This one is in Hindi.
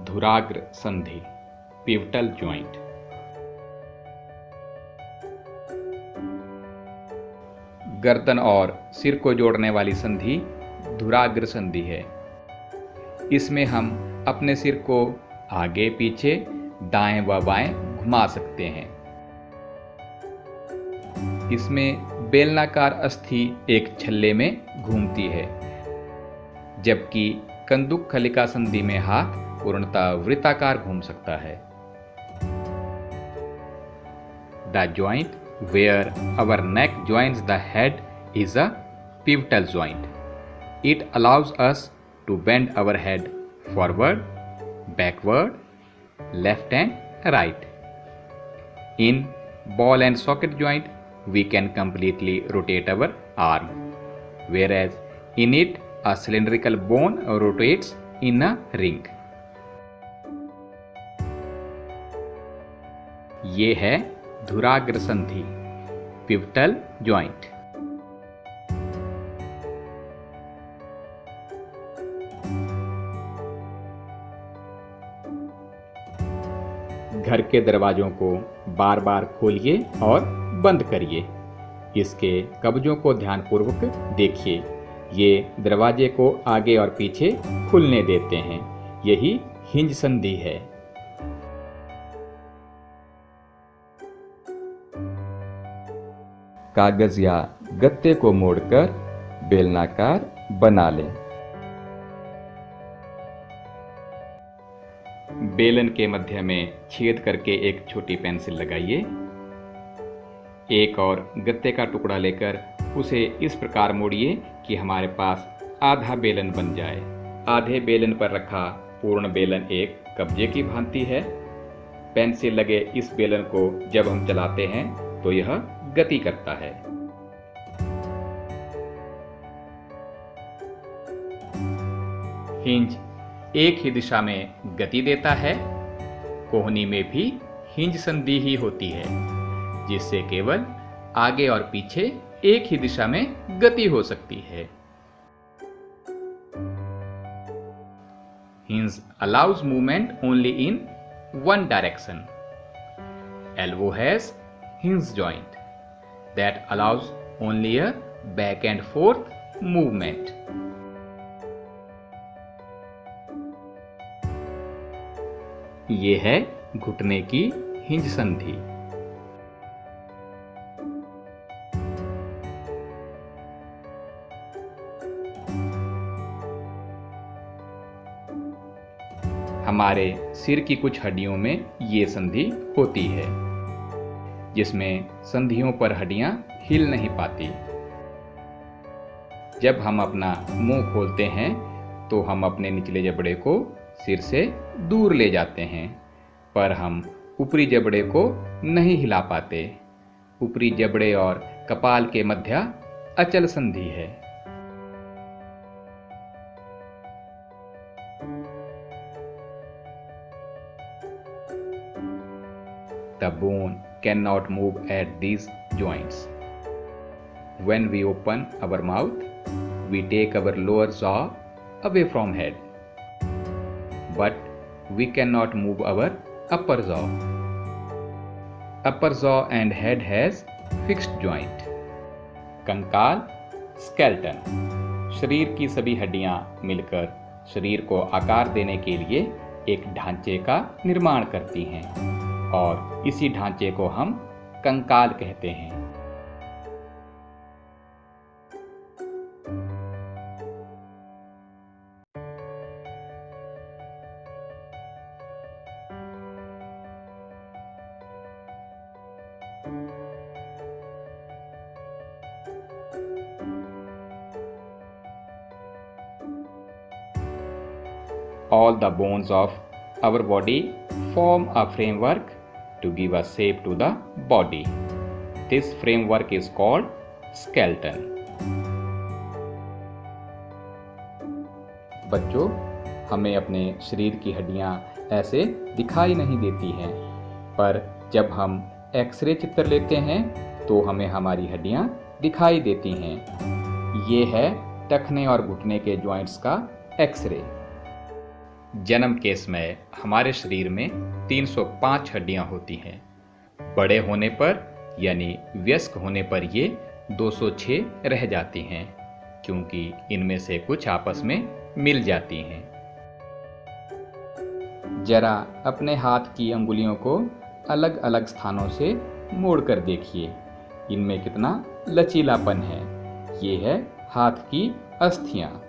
धुराग्र संधि, पिवटल ज्वाइंट। गर्दन और सिर को जोड़ने वाली संधि धुराग्र संधि है। इसमें हम अपने सिर को आगे पीछे, दाएं व बाएं घुमा सकते हैं। इसमें बेलनाकार अस्थि एक छल्ले में घूमती है, जबकि कंदुक खलिका संधि में हाथ पूर्णतः वृत्ताकार घूम सकता है। The joint where our neck joins the head is a pivotal joint. It allows us to bend our head forward, backward, left and right. In ball and socket joint, we can completely rotate our arm, whereas in it, a cylindrical bone rotates in a ring. ये है धुराग्र संधि, पिवटल ज्वाइंट। घर के दरवाजों को बार बार खोलिए और बंद करिए। इसके कब्जों को ध्यानपूर्वक देखिए। ये दरवाजे को आगे और पीछे खुलने देते हैं। यही हिंज संधि है। कागज या गत्ते को मोड़कर बेलनाकार बना लें। बेलन के मध्य में छेद करके एक छोटी पेंसिल लगाइए। एक और गत्ते का टुकड़ा लेकर उसे इस प्रकार मोड़िए कि हमारे पास आधा बेलन बन जाए। आधे बेलन पर रखा पूर्ण बेलन एक कब्जे की भांति है। पेंसिल लगे इस बेलन को जब हम चलाते हैं तो यह गति करता है। हिंज एक ही दिशा में गति देता है। कोहनी में भी हिंज संधि ही होती है, जिससे केवल आगे और पीछे एक ही दिशा में गति हो सकती है। Hinge allows movement only in one direction. Elbow has hinge joint that allows only a back and forth movement. ये है घुटने की हिंज संधि। हमारे सिर की कुछ हड्डियों में ये संधि होती है, जिसमें संधियों पर हड्डियां हिल नहीं पाती। जब हम अपना मुंह खोलते हैं तो हम अपने निचले जबड़े को सिर से दूर ले जाते हैं, पर हम ऊपरी जबड़े को नहीं हिला पाते। ऊपरी जबड़े और कपाल के मध्य अचल संधि है। The bone cannot move at these joints. When we open our mouth, we take our lower jaw away from head, but we cannot move our upper jaw. Upper jaw and head has fixed joint. कंकाल, स्केलेटन। शरीर की सभी हड्डियां मिलकर शरीर को आकार देने के लिए एक ढांचे का निर्माण करती हैं, और इसी ढांचे को हम कंकाल कहते हैं। All the bones of our body form a framework to give a shape to the body. This framework is called skeleton. बच्चों, हमें अपने शरीर की हड्डियां ऐसे दिखाई नहीं देती हैं, पर जब हम एक्सरे चित्र लेते हैं तो हमें हमारी हड्डियां दिखाई देती हैं। ये है टखने और घुटने के जॉइंट्स का एक्सरे। जन्म के समय हमारे शरीर में 305 हड्डियां होती हैं। बड़े होने पर यानी वयस्क होने पर ये 206 रह जाती हैं, क्योंकि इनमें से कुछ आपस में मिल जाती हैं। जरा अपने हाथ की अंगुलियों को अलग अलग स्थानों से मोड़ कर देखिए, इनमें कितना लचीलापन है। ये है हाथ की अस्थियां।